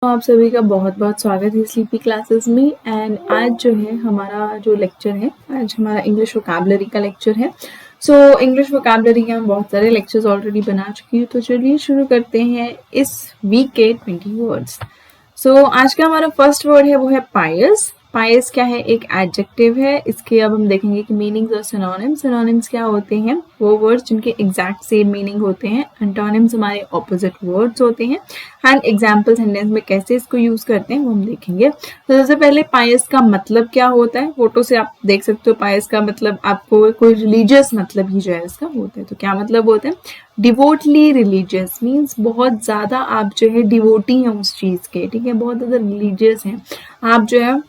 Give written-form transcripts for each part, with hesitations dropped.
तो आप सभी का बहुत बहुत स्वागत है स्लीपी क्लासेस में। एंड आज जो है हमारा जो लेक्चर है, आज हमारा इंग्लिश वोकैबुलरी का लेक्चर है। सो इंग्लिश वोकैबुलरी के हम बहुत सारे लेक्चर्स ऑलरेडी बना चुकी हूँ, तो चलिए शुरू करते हैं इस वीक के 20 वर्ड्स। सो आज का हमारा फर्स्ट वर्ड है वो है पायस। पायस क्या है? एक एडजेक्टिव है। इसके अब हम देखेंगे कि मीनिंग्स और सिनोनिम्स। सिनोनिम्स क्या होते हैं? वो वर्ड्स जिनके एग्जैक्ट सेम मीनिंग होते हैं। एंटोनिम्स हमारे ऑपोजिट वर्ड्स होते हैं। एंड एग्जाम्पल सेंटेंस में कैसे इसको यूज करते हैं वो हम देखेंगे। तो सबसे पहले पायस का मतलब क्या होता है? फोटो से आप देख सकते हो पायस का मतलब आपको कोई रिलीजियस मतलब ही जो है इसका होता है। तो क्या मतलब होता है? डिवोटली रिलीजियस मीन्स बहुत ज्यादा आप जो है डिवोटी हैं उस चीज के, ठीक है, बहुत ज्यादा रिलीजियस हैं आप जो है,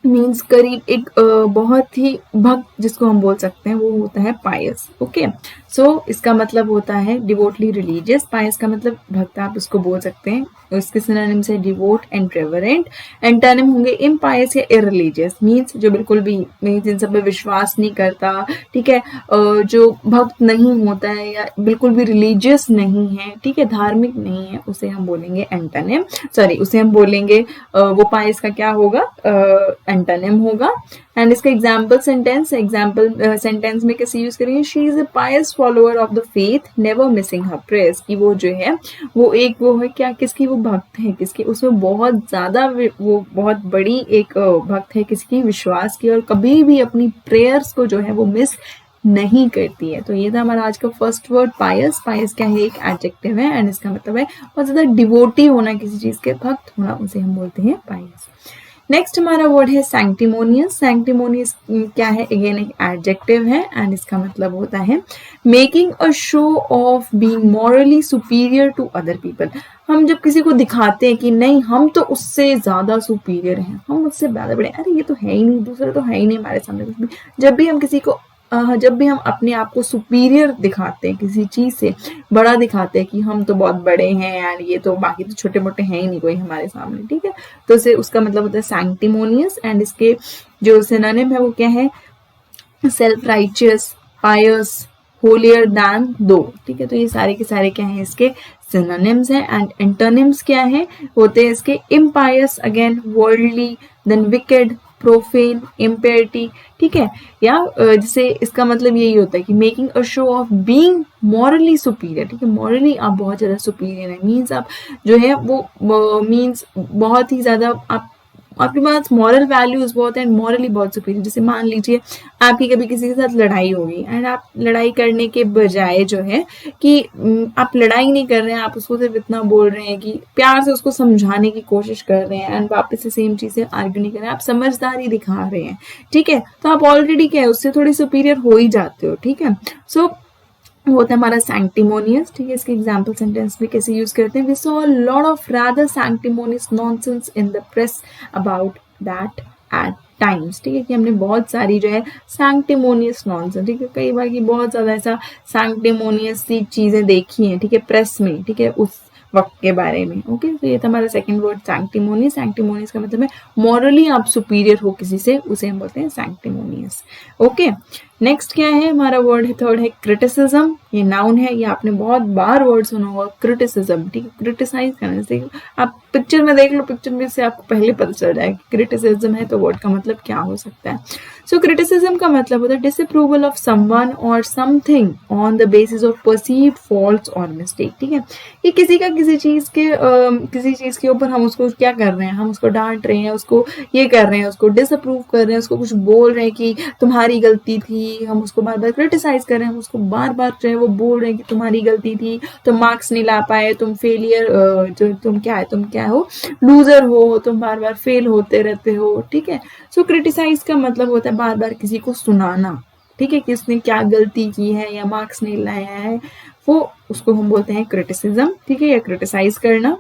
मीन्स करीब एक बहुत ही भक्त जिसको हम बोल सकते हैं वो होता है पायस। ओके, सो इसका मतलब होता है डिवोटली रिलीजियस। पायस का मतलब भक्त आप उसको बोल सकते हैं। इसके सिनोनिम्स है डिवोट एंड रेवरेंट। एंटोनिम होंगे इम्पायस या इररिलीजियस, मीन्स जो बिल्कुल भी जिन सब पे विश्वास नहीं करता, ठीक है, जो भक्त नहीं होता है या बिल्कुल भी रिलीजियस नहीं है, ठीक है, धार्मिक नहीं है, उसे हम बोलेंगे एंटोनिम। सॉरी, उसे हम बोलेंगे वो पायस का क्या होगा? एंटोनिम होगा। एंड इसका एग्जाम्पल सेंटेंस में कैसे यूज करेंगे? She is a pious follower of the faith, never missing her prayers. की वो जो है वो एक वो है क्या, किसकी? वो भक्त है किसकी? उसमें बहुत ज्यादा वो बहुत बड़ी एक भक्त है किसकी? विश्वास की, और कभी भी अपनी प्रेयर्स को जो है वो मिस नहीं करती है। तो ये था हमारा आज का फर्स्ट वर्ड पायस। पायस क्या है? एक एडजेक्टिव है एंड इसका मतलब है बहुत ज्यादा डिवोटी होना, किसी चीज के भक्त होना, उसे हम बोलते हैं पायस। नेक्स्ट हमारा वर्ड है सैंक्टिमोनियस। सैंक्टिमोनियस क्या है? अगेन एक एडजेक्टिव है एंड इसका मतलब होता है making a show off being morally superior to other people. हम जब किसी को दिखाते हैं कि नहीं हम तो उससे ज्यादा सुपीरियर हैं, हम उससे ज्यादा बड़े, अरे ये तो है ही नहीं, दूसरा तो है ही नहीं हमारे सामने कुछ भी। जब भी हम किसी को जब भी हम अपने आप को सुपीरियर दिखाते हैं, किसी चीज से बड़ा दिखाते हैं कि हम तो बहुत बड़े हैं एंड ये तो बाकी तो छोटे मोटे हैं ही नहीं कोई हमारे सामने, ठीक है, तो उसे उसका मतलब होता है सैंक्टिमोनियस। एंड इसके जो सिनोनिम है वो क्या है? सेल्फ राइचियस, पायस, होलियर दैन दो, ठीक है। तो ये सारे के सारे क्या है? इसके सिनोनिम्स हैं। एंड एंटोनिम्स क्या है होते हैं इसके? Impious, again worldly, then wicked, profane, impurity, ठीक है। या जैसे इसका मतलब यही होता है कि making a show off being morally superior, ठीक है, मॉरली आप बहुत ज्यादा सुपीरियर है, मीन्स आप जो है वो मीन्स बहुत ही ज्यादा आप आपके पास मॉरल वैल्यूज बहुत है, मॉरली बहुत सुपीरियर। जैसे मान लीजिए आपकी कभी किसी के साथ लड़ाई होगी एंड आप लड़ाई करने के बजाय जो है कि आप लड़ाई नहीं कर रहे हैं, आप उसको सिर्फ इतना बोल रहे हैं कि प्यार से उसको समझाने की कोशिश कर रहे हैं एंड वापस से सेम चीजें आर्ग्यू नहीं कर रहे हैं, आप समझदारी दिखा रहे हैं, ठीक है, तो आप ऑलरेडी क्या है उससे थोड़ी सुपीरियर हो ही जाते हो, ठीक है। सो होता है हमारा सैंक्टिमोनियस, ठीक है। इसके एग्जाम्पल सेंटेंस में कैसे यूज करते हैं? We saw a lot of rather sanctimonious nonsense in the press about that at times, ठीक है, कि हमने बहुत सारी जो है सैंक्टिमोनियस नॉनसेंस, ठीक है, कई बार की बहुत ज्यादा ऐसा सैंक्टिमोनियस सी चीजें देखी हैं, ठीक है, प्रेस में, ठीक है, उस वक्त के बारे में। ओके, तो ये था हमारा सेकंड वर्ड सैंक्टिमोनियस। सैंक्टिमोनियस का मतलब है मॉरली आप सुपीरियर हो किसी से, उसे हम बोलते हैं सैंक्टिमोनियस। ओके, नेक्स्ट क्या है हमारा वर्ड है? थर्ड है क्रिटिसिज्म। ये नाउन है, ये आपने बहुत बार वर्ड सुना होगा, क्रिटिसिज्म, ठीक है, क्रिटिसाइज करने से। आप पिक्चर में देख लो, पिक्चर में से आपको पहले पता चल जाएगा क्रिटिसिज्म है तो वर्ड का मतलब क्या हो सकता है। सो क्रिटिसिज्म का मतलब होता है डिसअप्रूवल ऑफ समवन और something on the basis of perceived faults और मिस्टेक, ठीक है, ये किसी का किसी चीज के ऊपर हम उसको क्या कर रहे हैं? हम उसको डांट रहे हैं, उसको ये कर रहे हैं, उसको डिसअप्रूव कर रहे हैं, उसको कुछ बोल रहे हैं कि तुम्हारी गलती थी, हम उसको बार बार क्रिटिसाइज कर रहे हैं, हम उसको बार बार जो है वो बोल रहे हैं कि तुम्हारी गलती थी, तुम मार्क्स नहीं ला पाए, तुम फेलियर, जो तुम क्या हो, लूजर हो, तुम बार बार फेल होते रहते हो, ठीक है। सो क्रिटिसाइज का मतलब होता है बार बार किसी को सुनाना, ठीक है, किसने क्या गलती की है या मार्क्स नहीं लाया है, वो उसको हम बोलते हैं क्रिटिसिज्म, ठीक है, या क्रिटिसाइज करना।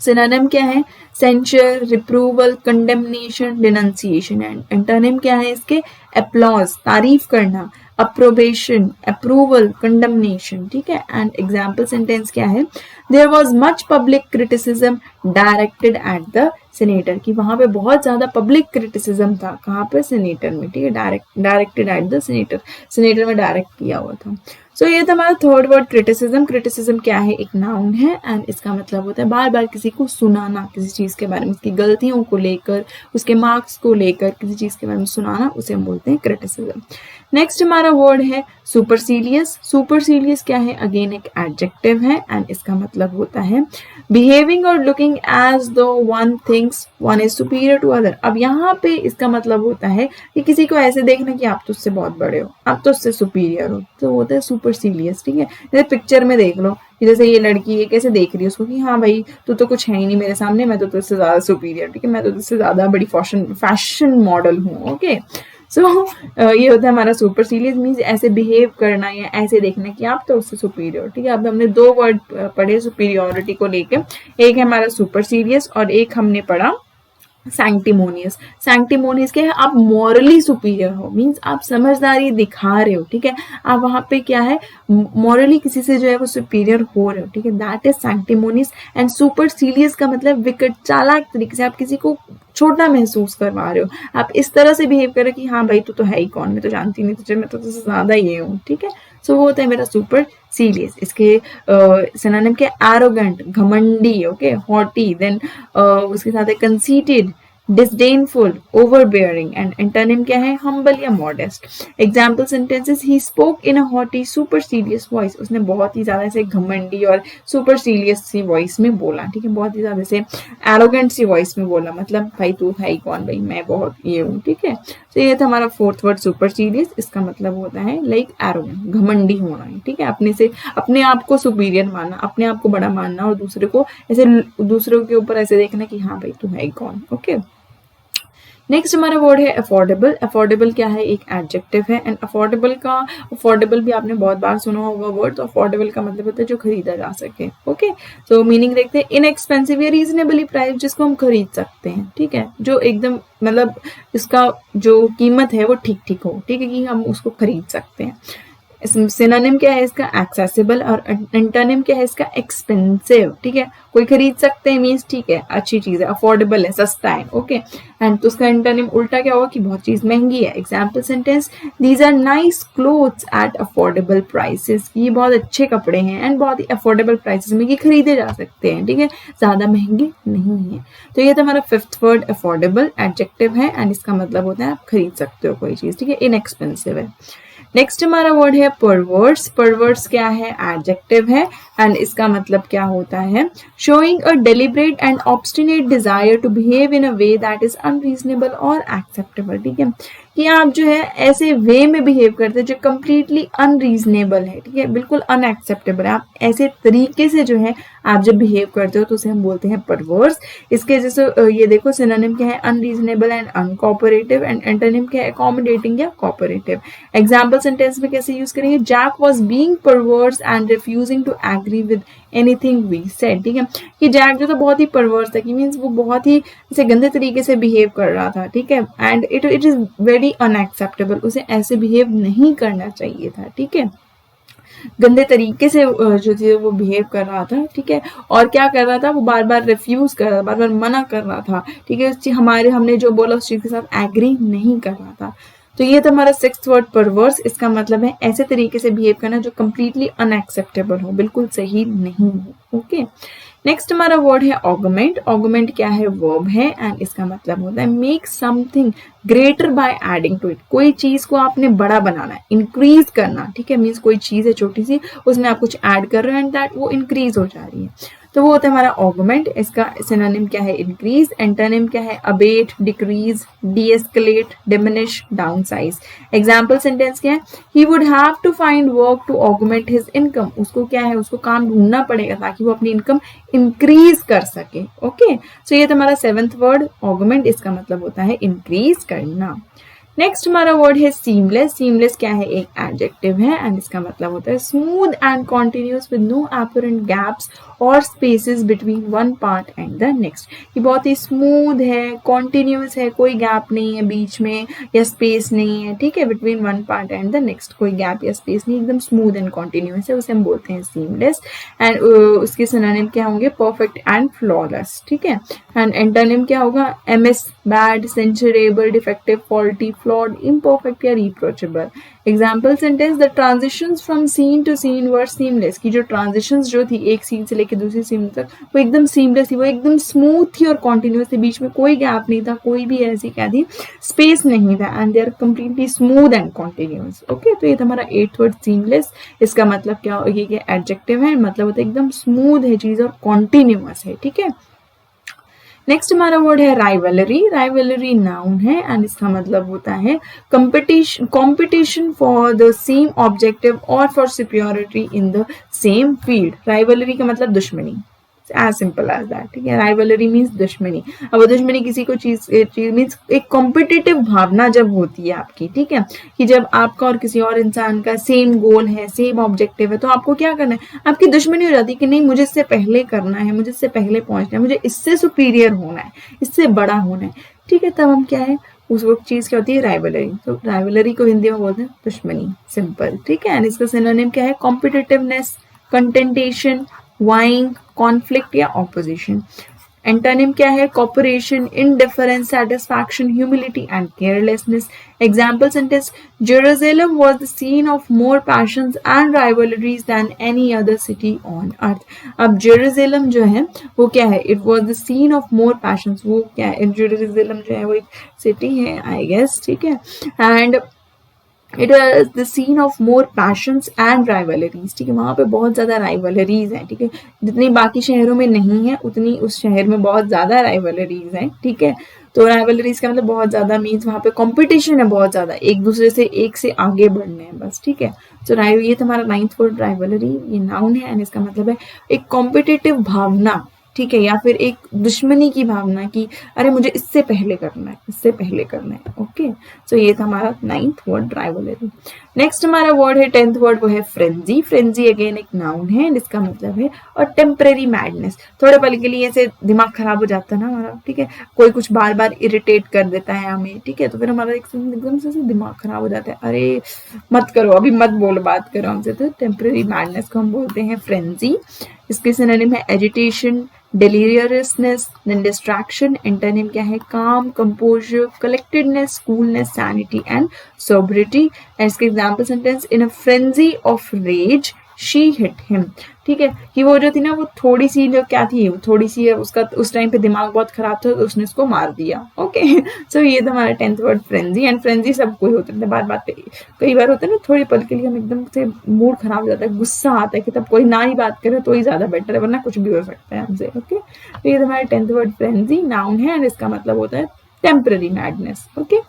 सिनोनिम क्या है? Censure, reproval, condemnation, denunciation. And antonym क्या है इसके? applause तारीफ करना, approbation approval, condemnation, ठीक है। एंड एग्जाम्पल सेंटेंस क्या है, there was much public criticism directed at the senator, कि वहां पे बहुत ज्यादा पब्लिक क्रिटिसिज्म था, कहाँ पे, सीनेटर में, ठीक है, directed at the senator, senator में डायरेक्ट किया हुआ था। सो ये था हमारा थर्ड वर्ड क्रिटिसिज्म। क्रिटिसिज्म क्या है, एक नाउन है एंड इसका मतलब होता है बार बार किसी को सुनाना, किसी चीज के बारे में, उसकी गलतियों को लेकर, उसके मार्क्स को लेकर किसी चीज के बारे में सुनाना, उसे हम बोलते हैं क्रिटिसिज्म। नेक्स्ट हमारा वर्ड है सुपरसीलियस। सुपरसीलियस क्या है, अगेन एक एडजेक्टिव है एंड इसका मतलब होता है बिहेविंग और looking as though one thinks one is superior to other. अब यहाँ पे इसका मतलब होता है कि किसी को ऐसे देखना कि आप तो उससे बहुत बड़े हो, आप तो उससे सुपीरियर हो, तो होता है सुपरसीलियस, ठीक है। जैसे पिक्चर में देख लो कि जैसे ये लड़की ये कैसे देख रही है उसको कि हाँ भाई तू तो कुछ है ही नहीं मेरे सामने, मैं तो तुझसे ज्यादा सुपीरियर, ठीक है, मैं तो तुझसे ज्यादा बड़ी फैशन मॉडल हूँ, ओके। सो ये होता है हमारा सुपरसीलियस, मीन्स ऐसे बिहेव करना या ऐसे देखना कि आप तो उससे सुपीरियर, ठीक है। अब हमने दो वर्ड पढ़े सुपीरियोरिटी को लेके, एक है हमारा सुपरसीलियस और एक हमने पढ़ा सैंक्टिमोनियस। सैंक्टिमोनियस क्या है, आप मॉरली सुपीरियर हो, मीन्स आप समझदारी दिखा रहे हो, ठीक है, आप वहां पे क्या है मॉरली किसी से जो है वो सुपीरियर हो रहे हो, ठीक है, दैट इज सैंक्टिमोनियस। एंड सुपरसीलियस का मतलब विकट, चालाक तरीके से आप किसी को छोटा महसूस करवा रहे हो, आप इस तरह से बिहेव कर रहे हो कि हाँ भाई तू तो है ही कौन, मैं तो जानती नहीं तुझे, मैं तो तुझसे ज्यादा ये हूँ, ठीक है। सो वो होता है मेरा सुपर सीरियस। इसके सिनोनिम के एरोगेंट, घमंडी, ओके, हॉटी, देन उसके साथ है conceited, disdainful, overbearing, and antonym क्या है, humble या modest। Example sentences, he spoke in a haughty, supercilious voice, उसने बहुत ही ज्यादा ऐसे घमंडी और supercilious सी वॉइस में बोला, ठीक है, बहुत ही ज्यादा ऐसे arrogant सी वॉइस में बोला, मतलब भाई तू है ही कौन, भाई मैं बहुत ये हूँ, ठीक है। तो ये था हमारा फोर्थ वर्ड supercilious। इसका मतलब होता है लाइक arrogant, घमंडी होना, ठीक है, अपने आप को सुपीरियर मानना, अपने आप को बड़ा मानना और दूसरे को ऐसे, दूसरों के ऊपर ऐसे देखना कि हाँ भाई तू है ही कौन, ओके। नेक्स्ट हमारा वर्ड है अफोर्डेबल। अफोर्डेबल क्या है, एक एडजेक्टिव है एंड अफोर्डेबल भी आपने बहुत बार सुना होगा वर्ड। तो अफोर्डेबल का मतलब होता है जो खरीदा जा सके, ओके। तो मीनिंग देखते हैं, इनएक्सपेंसिव या रीजनेबली प्राइस, जिसको हम खरीद सकते हैं, ठीक है, जो एकदम मतलब इसका जो कीमत है वो ठीक ठीक हो, ठीक है, कि हम उसको खरीद सकते हैं। सिनोनिम क्या है इसका, एक्सेसिबल, और एंटोनिम क्या है इसका, एक्सपेंसिव, ठीक है। कोई खरीद सकते हैं मीन्स ठीक है, अच्छी चीज है, अफोर्डेबल है, सस्ता है, ओके। एंड तो उसका एंटोनिम उल्टा क्या होगा कि बहुत चीज महंगी है। Example sentence, these are nice clothes at affordable prices, ये बहुत अच्छे कपड़े हैं एंड बहुत ही अफोर्डेबल प्राइसेस में ये खरीदे जा सकते हैं, ठीक है, ज्यादा महंगे नहीं है। तो ये था हमारा फिफ्थ वर्ड, अफोर्डेबल, एडजेक्टिव है एंड इसका मतलब होता है आप खरीद सकते हो कोई चीज, ठीक है, इनएक्सपेंसिव है। नेक्स्ट हमारा वर्ड है परवर्स। परवर्स क्या है, एडजेक्टिव है एंड इसका मतलब क्या होता है, showing a deliberate and obstinate desire to behave in a way that is unreasonable और एक्सेप्टेबल, ठीक है, कि आप जो है ऐसे वे में बिहेव करते हैं जो कम्प्लीटली अनरीजनेबल है, ठीक है, बिल्कुल अनएक्सेप्टेबल है, आप ऐसे तरीके से जो है आप जब बिहेव करते हो तो उसे हम बोलते हैं परवर्स। इसके जैसे ये देखो सिनोनिम क्या है, unreasonable and uncooperative, and antonym क्या है, अकोमोडेटिंग या कोऑपरेटिव। एग्जाम्पल सेंटेंस में कैसे यूज करेंगे, Jack was being perverse and refusing to agree with anything we said, ठीक है, कि जैक जो तो बहुत ही परवर्स था, कि मीन्स वो बहुत ही ऐसे गंदे तरीके से बिहेव कर रहा था, ठीक है, and it is very unacceptable, उसे ऐसे बिहेव नहीं करना चाहिए था, ठीक है, गंदे तरीके से जो थी वो बिहेव कर रहा था, ठीक है, और क्या कर रहा था, वो बार बार रिफ्यूज कर रहा था, बार बार मना कर रहा था, ठीक है, हमने जो बोला उस चीज के साथ एग्री नहीं कर रहा था। तो ये था हमारा सिक्स्थ वर्ड परवर्स। इसका मतलब है ऐसे तरीके से बिहेव करना जो कंप्लीटली अनएक्सेप्टेबल हो, बिल्कुल सही नहीं हो, ओके। नेक्स्ट हमारा वर्ड है ऑगमेंट। ऑगमेंट क्या है, वर्ब है एंड इसका मतलब होता है make something greater by adding to it, कोई चीज को आपने बड़ा बनाना है, इंक्रीज करना, ठीक है, मीन्स कोई चीज है छोटी सी उसमें आप कुछ ऐड कर रहे हो एंड दैट वो इंक्रीज हो जा रही है, तो वो होता है हमारा ऑगमेंट। इसका सिनोनिम क्या है, इंक्रीज, एंटोनिम क्या है, abate, decrease, de-escalate, diminish, downsize. Example sentence क्या है, he would have to find work to augment his income, उसको क्या है, उसको काम ढूंढना पड़ेगा ताकि वो अपनी इनकम इंक्रीज कर सके, ओके। सो ये तो हमारा सेवेंथ वर्ड ऑगमेंट, इसका मतलब होता है इंक्रीज करना। नेक्स्ट हमारा वर्ड है सीमलेस। सीमलेस क्या है, एक एडजेक्टिव है एंड इसका मतलब होता है smooth and continuous with no apparent gaps और spaces between one part and the next. ये बहुत ही स्मूथ है, कॉन्टिन्यूस है, कोई गैप नहीं है बीच में या स्पेस नहीं है, ठीक है, between one part and the next कोई गैप या स्पेस नहीं, एकदम स्मूथ एंड कॉन्टिन्यूस है, उसे हम बोलते हैं सीमलेस। एंड उसके सिनोनिम क्या होंगे, परफेक्ट एंड फ्लॉलेस, ठीक है। एंड एंटोनिम क्या होगा, amiss, bad, censurable, defective, faulty, flawed, imperfect या reproachable. Example sentence, the transitions from scene to scene were seamless, की जो ट्रांजिशंस जो थी एक सीन से लेकर दूसरी सीन तक वो एकदम सीमलेस थी, वो एकदम स्मूथ थी और कॉन्टिन्यूस थी, बीच में कोई गैप नहीं था, कोई भी ऐसी क्या थी, स्पेस नहीं था, and they are completely smooth and continuous. Okay, तो ये था हमारा 8th वर्ड सीमलेस। इसका मतलब क्या, ये एडजेक्टिव है, मतलब होता है एकदम स्मूथ है चीज और कॉन्टिन्यूस है, ठीक है। नेक्स्ट हमारा वर्ड है राइवलरी। राइवलरी नाउन है एंड इसका मतलब होता है competition for the same objective और for superiority in the same field. Rivalry का मतलब दुश्मनी, एज सिंपल एज दैट, ठीक है। राइवलरी मीन्स दुश्मनी। अब दुश्मनी किसी को चीज मीन्स एक कॉम्पिटिटिव भावना जब होती है आपकी, ठीक है, कि जब आपका और किसी और इंसान का सेम गोल है, सेम ऑब्जेक्टिव है, तो आपको क्या करना है, आपकी दुश्मनी हो जाती है कि नहीं मुझे इससे पहले करना है, मुझे इससे पहले पहुंचना है, मुझे इससे सुपीरियर होना है, इससे बड़ा होना है, ठीक है। तब हम क्या है, उस वक्त चीज क्या होती है, राइवलरी। तो राइवलरी को हिंदी में बोलते हैं दुश्मनी, सिंपल, ठीक है। एंड इसका सिनोनिम क्या है, कॉम्पिटिटिवनेस, कंटेंटेशन, वाइंग, कॉन्फ्लिक्ट या ऑपोजिशन। एंटोनिम क्या है, cooperation, indifference, satisfaction, humility and carelessness. Example sentence, Jerusalem was the scene of more passions and rivalries than any other city on earth. अब Jerusalem जो है वो क्या है, it was the scene of more passions, वो क्या है, Jerusalem जो है वो एक सिटी है आई गेस, ठीक है, and it was the scene of more passions and rivalries, ठीक है, वहां पे बहुत ज्यादा राइवलरीज हैं, ठीक है, जितनी बाकी शहरों में नहीं है उतनी उस शहर में बहुत ज्यादा राइवलरीज हैं, ठीक है। तो राइवलरीज का मतलब बहुत ज्यादा मीन्स वहां पे कंपटीशन है बहुत ज्यादा, एक दूसरे से एक से आगे बढ़ने हैं बस, ठीक है। तो ये तुम्हारा 9th वर्ड राइवलरी, ये नाउन है एंड इसका मतलब है एक कॉम्पिटिटिव भावना, ठीक है, या फिर एक दुश्मनी की भावना की अरे मुझे इससे पहले करना है, इससे पहले करना है। ओके, सो ये था हमारा 9th वर्ड राइवलरी। नेक्स्ट हमारा वर्ड है 10th वर्ड, वो है फ्रेंजी। फ्रेंजी अगेन एक नाउन है, इसका मतलब है और टेम्परेरी मैडनेस, थोड़े पल के लिए ऐसे दिमाग खराब हो जाता है ना हमारा, ठीक है, कोई कुछ बार बार इरिटेट कर देता है हमें, ठीक है, तो फिर हमारा एकदम से दिमाग खराब हो जाता है, अरे मत करो अभी, मत बोलो, बात करो हमसे, तो टेम्परेरी मैडनेस को हम बोलते हैं फ्रेंजी। इसके सिनोनिम है agitation, deliriousness, then distraction. Antonym क्या है, calm, composure, collectedness, coolness, sanity and sobriety. And इसके example sentence, in a frenzy of rage she hit him, ठीक है, कि वो जो थी ना वो थोड़ी सी जो क्या थी, वो थोड़ी सी उसका उस टाइम पे दिमाग बहुत खराब था तो उसने उसको मार दिया। ओके, सो ये था हमारा 10th word frenzy. And frenzy सबको ही होता है, बात बात पे कई बार होता है ना, थोड़ी पल के लिए हम एकदम से मूड खराब हो जाता है, गुस्सा आता है कि तब कोई ना ही बात करे तो ही ज्यादा बेटर है, वरना कुछ भी हो सकता है हमसे। ओके, तो ये था हमारा 10th वर्ड फ्रेंजी, नाउन है एंड इसका मतलब होता है टेम्पररी मैडनेस। ओके,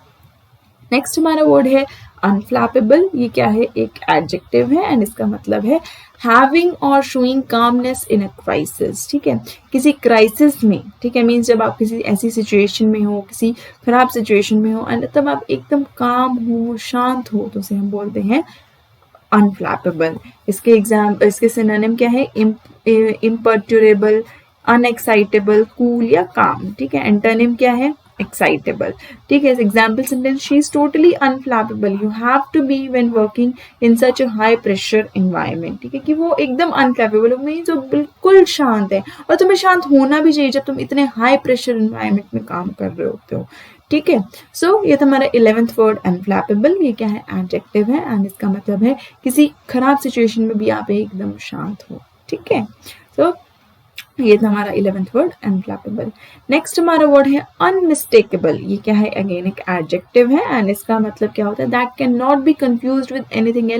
नेक्स्ट हमारा वर्ड है अनफ्लैपेबल। ये क्या है, एक एडजेक्टिव है एंड इसका मतलब है हैविंग और showing calmness in a crisis, ठीक है, किसी क्राइसिस में, ठीक है, मीन्स जब आप किसी ऐसी सिचुएशन में हो, किसी खराब सिचुएशन में हो एंड तब आप एकदम काम हो, शांत हो, तो उसे हम बोलते हैं अनफ्लैपेबल। इसके सिनोनिम क्या है, इम्पर्टुरेबल, अनएक्साइटेबल, कूल या काम, ठीक है। एंटोनिम क्या है, एक्साइटेबल, ठीक है। Example sentence, she is totally unflappable, you have to be when working in such a high pressure environment, ठीक है, कि वो एकदम अनफ्लैपेबल मीन्स जो बिल्कुल शांत है, और तुम्हें शांत होना भी चाहिए जब तुम इतने हाई प्रेशर एनवायरनमेंट में काम कर रहे होते हो, ठीक है। सो ये था हमारा 11th वर्ड अनफ्लैपेबल। ये क्या है, एडजेक्टिव है एंड इसका मतलब है किसी खराब सिचुएशन में भी आप एकदम शांत हो, ठीक है। सो ये था हमारा 11th वर्ड अनफ्लैपेबल। नेक्स्ट हमारा वर्ड है अनमिस्टेकेबल। ये क्या है, अगेन एक एडजेक्टिव है एंड इसका मतलब क्या होता है, that can not be confused with anything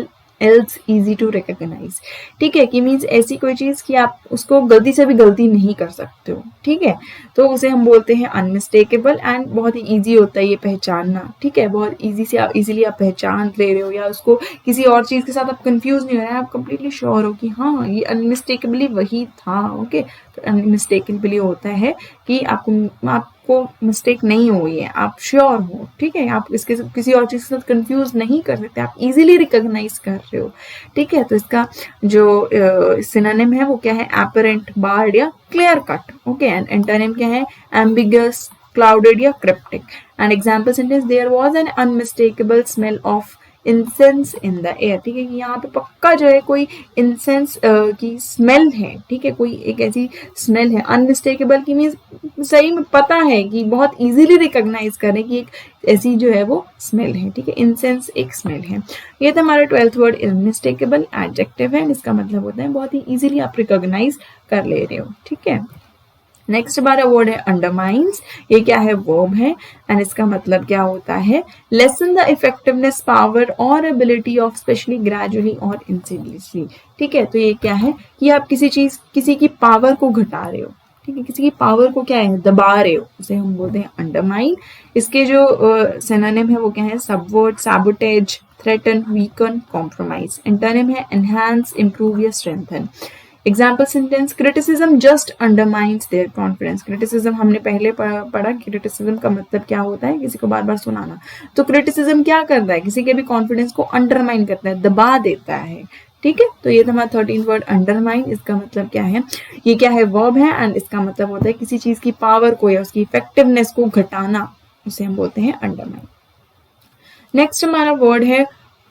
else easy to recognize, ठीक है, कि मीन्स ऐसी कोई चीज कि आप उसको गलती से भी गलती नहीं कर सकते हो, ठीक है, तो उसे हम बोलते हैं अनमिस्टेकेबल एंड बहुत ही इजी होता है ये पहचानना, ठीक है, बहुत इजीली आप पहचान ले रहे हो या उसको किसी और चीज के साथ आप कंफ्यूज नहीं हो रहे हैं, आप कंप्लीटली श्योर हो कि हाँ ये अनमिस्टेकेबली वही था। ओके, तो अनमिस्टेकेबली होता है कि आपको मिस्टेक नहीं हुई है, आप श्योर हो, ठीक है, आप इसके किसी और चीज के साथ कंफ्यूज नहीं कर सकते, आप इजीली रिकॉग्नाइज कर रहे हो, ठीक है। तो इसका जो सिनोनिम है वो क्या है, एपरेंट, बार्ड या clear cut, okay. And antonym क्या है, एम्बिगस, क्लाउडेड या cryptic. And example sentence, there was an unmistakable smell of incense in the air, ठीक है, यहाँ पे पक्का जो है कोई इंसेंस की स्मेल है, ठीक है, कोई एक ऐसी स्मेल है। अनमिस्टेकेबल की मीन्स सही में पता है कि बहुत इजीली रिकॉग्नाइज करें कि एक ऐसी जो है वो स्मेल है, ठीक है, इंसेंस एक स्मेल है। ये था हमारा 12th वर्ड, अनमिस्टेकेबल, एडजेक्टिव है, इसका मतलब होता है बहुत ही इजीली आप रिकॉग्नाइज कर ले रहे हो, ठीक है। नेक्स्ट हमारा वर्ड है अंडरमाइंस, ये क्या है, वर्ब है, एंड इसका मतलब क्या होता है, लेसन द इफेक्टिवनेस, पावर और एबिलिटी ऑफ, स्पेशली ग्रेजुअली और इंसिडियसली, ठीक है। तो ये क्या है कि आप किसी की पावर को घटा रहे हो, ठीक है, किसी की पावर को क्या है, दबा रहे हो, उसे हम बोलते हैं अंडरमाइन। इसके जो सिनोनिम है वो क्या है, subvert, sabotage, threaten, weaken, compromise. Antonym है एनहांस, इंप्रूव या strengthen. Example sentence, criticism just undermines there confidence. Criticism हमने पहले पढ़ा, क्रिटिसिज्म का मतलब क्या होता है, किसी को बार बार सुनाना। तो क्रिटिसिज्म क्या करता है, किसी के भी कॉन्फिडेंस को अंडरमाइन करता है, दबा देता है, ठीक है। तो ये था हमारा 13th वर्ड अंडरमाइन। इसका मतलब क्या है, ये क्या है, वर्ब है, एंड इसका मतलब होता है किसी चीज की पावर को या उसकी इफेक्टिवनेस को घटाना, उसे हम बोलते हैं अंडरमाइन। नेक्स्ट हमारा वर्ड है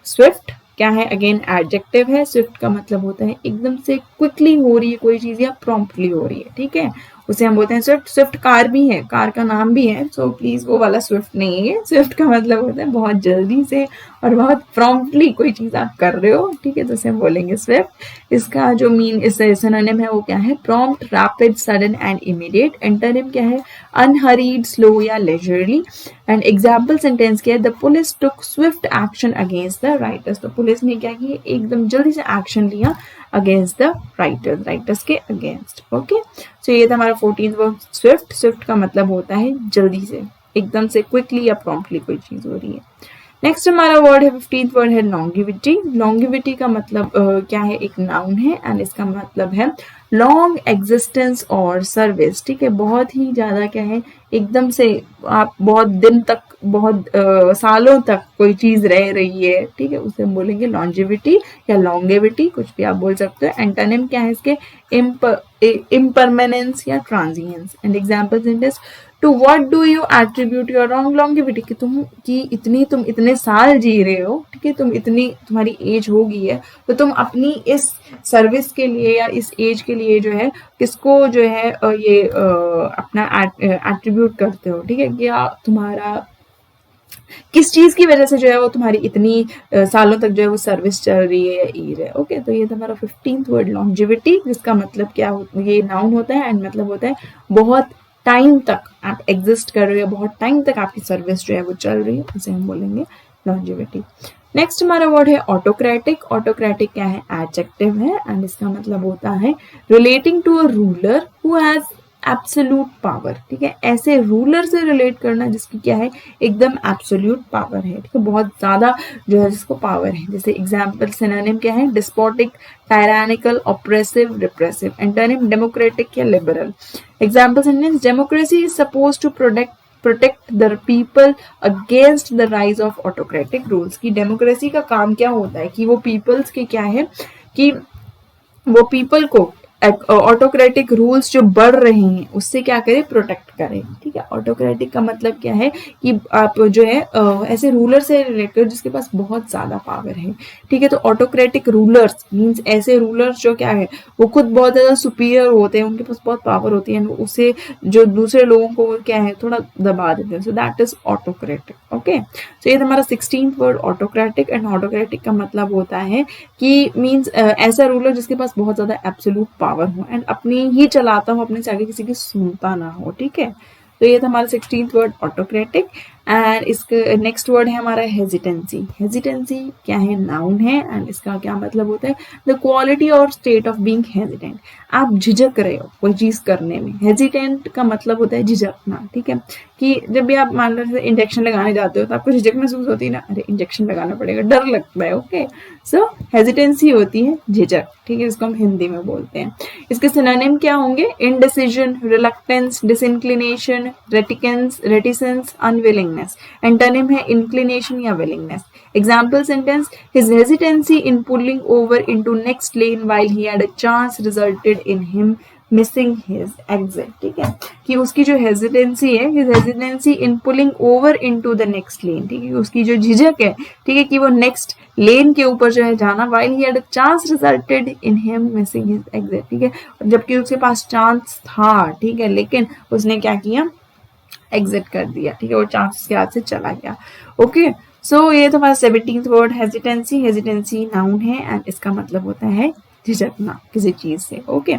स्विफ्ट, क्या है, अगेन एडजेक्टिव है। स्विफ्ट का मतलब होता है एकदम से क्विकली हो रही है कोई चीज या प्रॉम्प्टली हो रही है, ठीक है, उसे हम बोलते हैं स्विफ्ट। स्विफ्ट कार भी है, कार का नाम भी है, सो प्लीज वो वाला स्विफ्ट नहीं है। स्विफ्ट का मतलब होता है बहुत जल्दी से और बहुत प्रॉम्प्टली कोई चीज आप कर रहे हो, ठीक है, तो उसे हम बोलेंगे स्विफ्ट। इसका जो सिनोनिम है वो क्या है, prompt, rapid, sudden and immediate. Antonym क्या है, अनहरीड, स्लो या लेजरली। एंड एग्जाम्पल सेंटेंस क्या है, the police took Swift action against the writers. तो पुलिस ने क्या किया, एकदम जल्दी से एक्शन लिया अगेंस्ट द राइटर्स के अगेंस्ट, ओके। सो ये था हमारा 14th वर्ड स्विफ्ट। स्विफ्ट का मतलब होता है जल्दी से, एकदम से, क्विकली या प्रॉम्प्टली कोई चीज हो रही है। नेक्स्ट हमारा वर्ड है 15th वर्ड है लॉन्गिविटी। लॉन्गिविटी का मतलब क्या है, एक नाउन है, एंड इसका मतलब है लॉन्ग एग्जिस्टेंस और सर्विस, ठीक है, बहुत ही ज्यादा क्या है, एकदम से आप बहुत दिन तक, बहुत सालों तक कोई चीज रह रही है, ठीक है, उसे हम बोलेंगे लॉन्जिविटी या लॉन्गेविटी, कुछ भी आप बोल सकते हो। एंटोनिम क्या है इसके, इम्परमानेंस या transience. And example sentence, to what do you attribute your longevity, कि तुम इतने साल जी रहे हो, ठीक है, तुम्हारी एज हो गई है, तो तुम अपनी इस सर्विस के लिए या इस एज के लिए जो है किसको जो है ये अपना एट्रीब्यूट करते हो, ठीक है, कि तुम्हारा किस चीज की वजह से जो है वो तुम्हारी इतनी सालों तक जो है वो सर्विस चल रही है या ईर है, ओके। तो ये था हमारा 15th वर्ड लॉन्जिविटी, जिसका मतलब क्या होता है, ये नाउन होता है, एंड मतलब होता है बहुत टाइम तक आप एग्जिस्ट कर रहे हो, बहुत टाइम तक आपकी सर्विस जो है वो चल रही है, उसे हम बोलेंगे लॉन्जिविटी। नेक्स्ट हमारा वर्ड है ऑटोक्रेटिक। ऑटोक्रेटिक क्या है, एडजेक्टिव है, एंड इसका मतलब होता है relating to a ruler who has absolute power, ठीक है, ऐसे रूलर से रिलेट करना जिसकी क्या है, एकदम एब्सोल्यूट पावर है, ठीक है, बहुत ज्यादा जो है जिसको पावर है। जैसे एग्जाम्पल सिनोनिम क्या है, despotic, tyrannical, oppressive, repressive. Antonym democratic या liberal. Example sentence, democracy is suppose to protect the people against the rise of autocratic rules. की डेमोक्रेसी का काम क्या होता है कि वो पीपल्स के क्या है, कि वो पीपल को ऑटोक्रेटिक रूल्स जो बढ़ रहे हैं उससे क्या करें, प्रोटेक्ट करें, ठीक है। ऑटोक्रेटिक का मतलब क्या है कि आप जो है ऐसे रूलर से रिलेट करो जिसके पास बहुत ज्यादा पावर है, ठीक है। तो ऑटोक्रेटिक रूलर्स मींस ऐसे रूलर्स जो क्या है वो खुद बहुत ज्यादा सुपीरियर होते हैं, उनके पास बहुत पावर होती है, उसे जो दूसरे लोगों को क्या है थोड़ा दबा देते हैं, so that is autocratic, okay. So ये हमारा 16th word autocratic. And autocratic का मतलब होता है कि मींस ऐसा रूलर जिसके पास बहुत ज्यादा एब्सोल्यूट पावर हो एंड अपनी ही चलाता हो, अपने से आगे किसी की सुनता ना हो, ठीक है। तो ये था हमारा 16th वर्ड ऑटोक्रेटिक। एंड इसका नेक्स्ट वर्ड है हमारा हेजिटेंसी। हेजिटेंसी क्या है, नाउन है, एंड इसका क्या मतलब होता है, द क्वालिटी और स्टेट ऑफ बीइंग हेजिटेंट। आप झिझक रहे हो कोई चीज करने में। हेजिटेंट का मतलब होता है झिझकना, ठीक है, कि जब भी आप मान लो इंजेक्शन लगाने जाते हो तो आपको झिझक महसूस होती है ना, अरे इंजेक्शन लगाना पड़ेगा, डर लगता है, ओके। सो हेजिटेंसी होती है झिझक, ठीक है, इसको हम हिंदी में बोलते हैं। इसके सिनोनिम क्या होंगे? Indecision, reluctance, disinclination, reticence, unwillingness. Antonym है इंक्लिनेशन या willingness. Example sentence, his hesitancy in pulling over into next lane while he had a chance resulted in him missing his exit, ठीक है, कि उसकी जो हेजिटेंसी है, his hesitancy in pulling over into the next lane, ठीक है, उसकी जो झिझक है, ठीक है, कि वो नेक्स्ट लेन के ऊपर जो है जाना, while he had a chance resulted in him missing his exit, ठीक है, जबकि उसके पास चांस था, ठीक है, लेकिन उसने क्या किया? एग्जिट कर दिया, ठीक है, वो चांस के हाथ से चला गया। ओके, सो ये तो हमारा 17th word hesitancy. Hesitancy noun है एंड इसका मतलब होता है झिझकना किसी चीज से। ओके,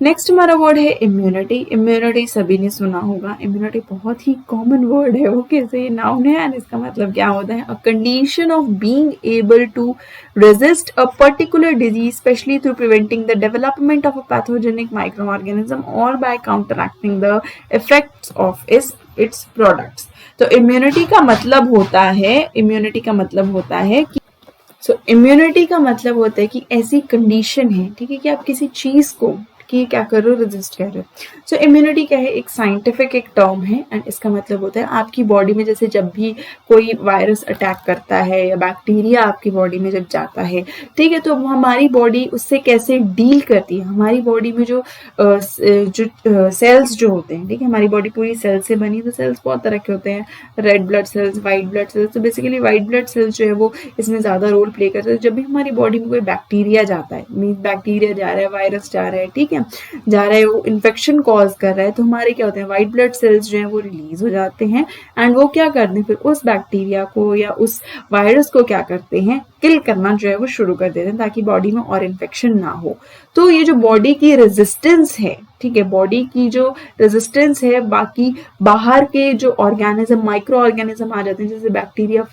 नेक्स्ट हमारा वर्ड है इम्यूनिटी। इम्यूनिटी सभी ने सुना होगा, इम्यूनिटी बहुत ही कॉमन वर्ड है। ओके, सो ये नाउन है एंड इसका मतलब क्या होता है? A condition of being able to resist a particular disease, especially through preventing the development of a pathogenic microorganism or by counteracting the effects of its products. तो immunity का मतलब होता है, इम्यूनिटी का मतलब होता है कि इम्यूनिटी का मतलब होता है कि ऐसी कंडीशन है, ठीक है, कि आप किसी चीज को कि क्या कर रहे हो? रेजिस्ट कर रहे हो। सो इम्यूनिटी क्या है? एक साइंटिफिक एक टर्म है एंड इसका मतलब होता है आपकी बॉडी में जैसे जब भी कोई वायरस अटैक करता है या बैक्टीरिया आपकी बॉडी में जब जाता है, ठीक है, तो हमारी बॉडी उससे कैसे डील करती है। हमारी बॉडी में जो सेल्स जो होते हैं, ठीक है, हमारी बॉडी पूरी सेल्स से बनी, तो सेल्स बहुत तरह के होते हैं, red blood cells, white blood cells. तो बेसिकली व्हाइट ब्लड सेल्स जो है वो इसमें ज्यादा रोल प्ले करते हैं। जब भी हमारी बॉडी में कोई बैक्टीरिया जाता है, मीन बैक्टीरिया जा रहा है, वायरस जा रहा है, ठीक है, जा रहा है, वो इन्फेक्शन कॉज कर रहा है, तो हमारे क्या होते हैं? व्हाइट ब्लड सेल्स जो है वो रिलीज हो जाते हैं एंड वो क्या करते हैं? फिर उस बैक्टीरिया को या उस वायरस को क्या करते हैं? किल करना जो है वो शुरू कर देते हैं ताकि बॉडी में और इन्फेक्शन ना हो। तो ये जो बॉडी की रेजिस्टेंस है, ठीक है, बॉडी की जो रेजिस्टेंस है, बाकी बाहर के जो ऑर्गेनिज्म, माइक्रो ऑर्गेनिज्म आ जाते हैं जैसे बैक्टीरिया,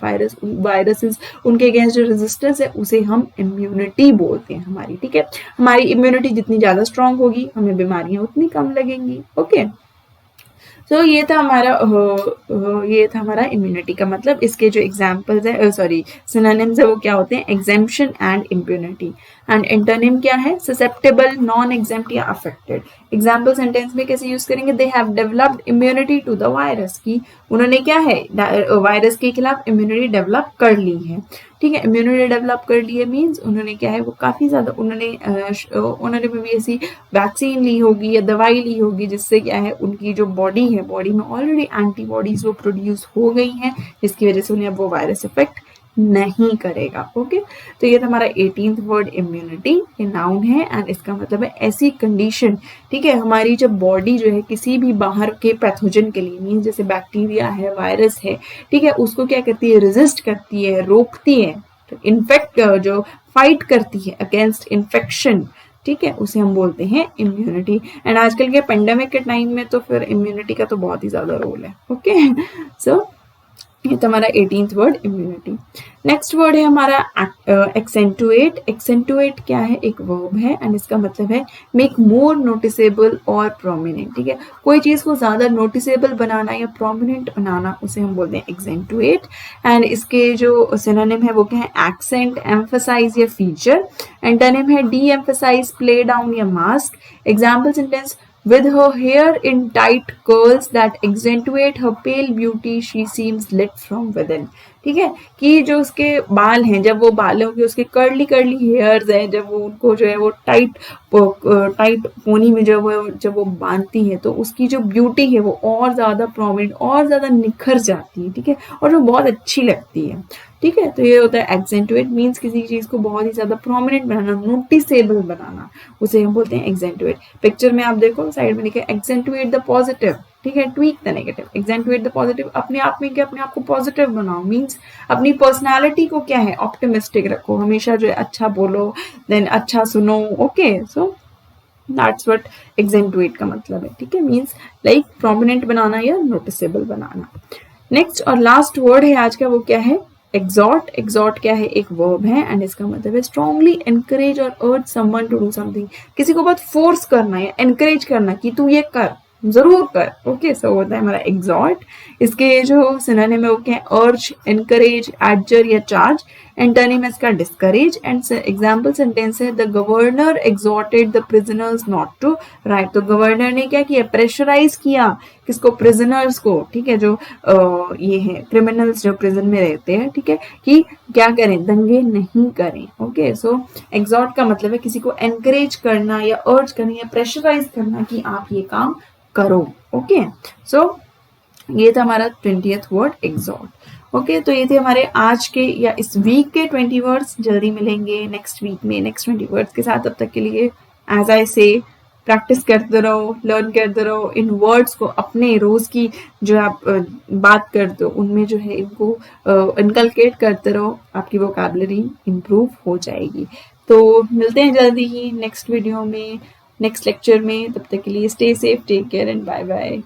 वायरसेस, उनके अगेंस्ट जो रेजिस्टेंस है उसे हम इम्यूनिटी बोलते हैं हमारी, ठीक है। हमारी इम्यूनिटी जितनी ज्यादा स्ट्रांग होगी, हमें बीमारियां उतनी कम लगेंगी। ओके, तो ये था हमारा इम्यूनिटी का मतलब। इसके जो एग्जाम्पल्स है, सॉरी, सिनोनिम्स है, वो क्या होते हैं? Exemption and immunity. And antonym क्या है? ससेप्टेबल, नॉन एग्जेम्प्ट या अफेक्टेड। एग्जाम्पल सेंटेंस में कैसे यूज करेंगे? They have developed immunity to the virus, की उन्होंने क्या है? वायरस के खिलाफ इम्यूनिटी डेवलप कर ली है, ठीक है। इम्यूनिटी डेवलप कर ली है मीन्स उन्होंने क्या है? वो काफी ज्यादा उन्होंने भी ऐसी वैक्सीन ली होगी या दवाई ली होगी जिससे क्या है? उनकी जो बॉडी है, बॉडी में ऑलरेडी एंटीबॉडीज वो प्रोड्यूस हो गई हैं, जिसकी वजह से उन्हें अब वो वायरस इफेक्ट नहीं करेगा। ओके, तो ये था हमारा 18th वर्ड इम्यूनिटी। ये नाउन है एंड इसका मतलब है ऐसी कंडीशन, ठीक है, हमारी जब बॉडी जो है किसी भी बाहर के पैथोजन के लिए, मीन जैसे बैक्टीरिया है, वायरस है, ठीक है, उसको क्या करती है? रेजिस्ट करती है, रोकती है, तो इन्फेक्ट जो फाइट करती है अगेंस्ट इन्फेक्शन, ठीक है, उसे हम बोलते हैं इम्यूनिटी। एंड आजकल के पेंडेमिक के टाइम में तो फिर इम्यूनिटी का तो बहुत ही ज्यादा रोल है। ओके, सो ये तो हमारा 18th word immunity. Next word है हमारा एक्सेंटुएट। एक्सेंटुएट क्या है? एक वर्ब है एंड इसका मतलब है मेक मोर नोटिसेबल और प्रोमिनेंट, ठीक है, कोई चीज को ज्यादा नोटिसेबल बनाना या प्रोमिनेंट बनाना, उसे हम बोलते हैं एक्सेंटुएट। एंड इसके जो सिनोनिम है वो क्या है? एक्सेंट, एम्फसाइज या फीचर। एंटोनिम है डी एम्फसाइज, प्ले डाउन या mask. Example sentence, with her hair in tight curls that accentuate her pale beauty, she seems lit from within, ठीक है, कि जो उसके बाल हैं, जब वो बालों के उसके कर्ली हेयर्स हैं, जब वो उनको जो है वो टाइट पोनी में जब वो बांधती है तो उसकी जो ब्यूटी है वो और ज्यादा प्रोमिनेंट, और ज्यादा निखर जाती है, ठीक है, और वो बहुत अच्छी लगती है, ठीक है। तो ये होता है एक्सेंटुएट, मीन्स किसी चीज को बहुत ही ज्यादा प्रोमिनेंट बनाना, नोटिसेबल बनाना, उसे हम बोलते हैं एक्सेंटुएट। पिक्चर में आप देखो साइड में लिखा है एक्सेंटुएट द पॉजिटिव, ठीक है, tweak the negative. Accentuate the positive, अपने आप में क्या? अपने आप को पॉजिटिव बनाओ, मीन्स अपनी पर्सनालिटी को क्या है? ऑप्टिमिस्टिक रखो, हमेशा जो है अच्छा बोलो, देन अच्छा सुनो। ओके, सो दैट्स व्हाट एक्सेंटुएट का मतलब है, ठीक है, मीन्स लाइक प्रोमिनेंट बनाना या नोटिसेबल बनाना। नेक्स्ट और लास्ट वर्ड है आज का, वो क्या है? एग्जॉर्ट क्या है, एक वर्ब है एंड इसका मतलब है स्ट्रांगली एनकरेज और अर्ज समवन टू डू समथिंग, किसी को बहुत फोर्स करना या एनकरेज करना कि तू ये कर, जरूर कर। ओके, सो होता है हमारा एग्जॉर्ट। इसके जो सिनोनिम है वो क्या है, अर्ज, एनकरेज, एडजर या चार्ज। एंटोनिम है इसका डिस्करेज। एंड एग्जाम्पल सेंटेंस है the governor exhorted the prisoners not to write. तो गवर्नर ने क्या किया, प्रेशराइज किया किसको, प्रिजनर्स को, ठीक है, जो ये है क्रिमिनल्स जो प्रिजन में रहते हैं, ठीक है, कि क्या करें, दंगे नहीं करें। ओके, सो एग्जॉर्ट का मतलब है किसी को एनकरेज करना या अर्ज करना या प्रेशराइज करना कि आप ये काम करो। ओके, सो ये था हमारा 20th वर्ड एग्जॉर्ट। ओके, तो ये थे हमारे आज के या इस वीक के 20 वर्ड्स। जल्दी मिलेंगे नेक्स्ट वीक में नेक्स्ट 20 वर्ड्स के साथ। तब तक के लिए एज आई से प्रैक्टिस करते रहो, लर्न करते रहो इन वर्ड्स को, अपने रोज की जो आप बात करते हो उनमें जो है इनको इनकलकेट करते रहो, आपकी वोकैबुलरी इंप्रूव हो जाएगी। तो मिलते हैं जल्दी ही नेक्स्ट वीडियो में, नेक्स्ट लेक्चर में। तब तक के लिए stay safe, take care and bye bye.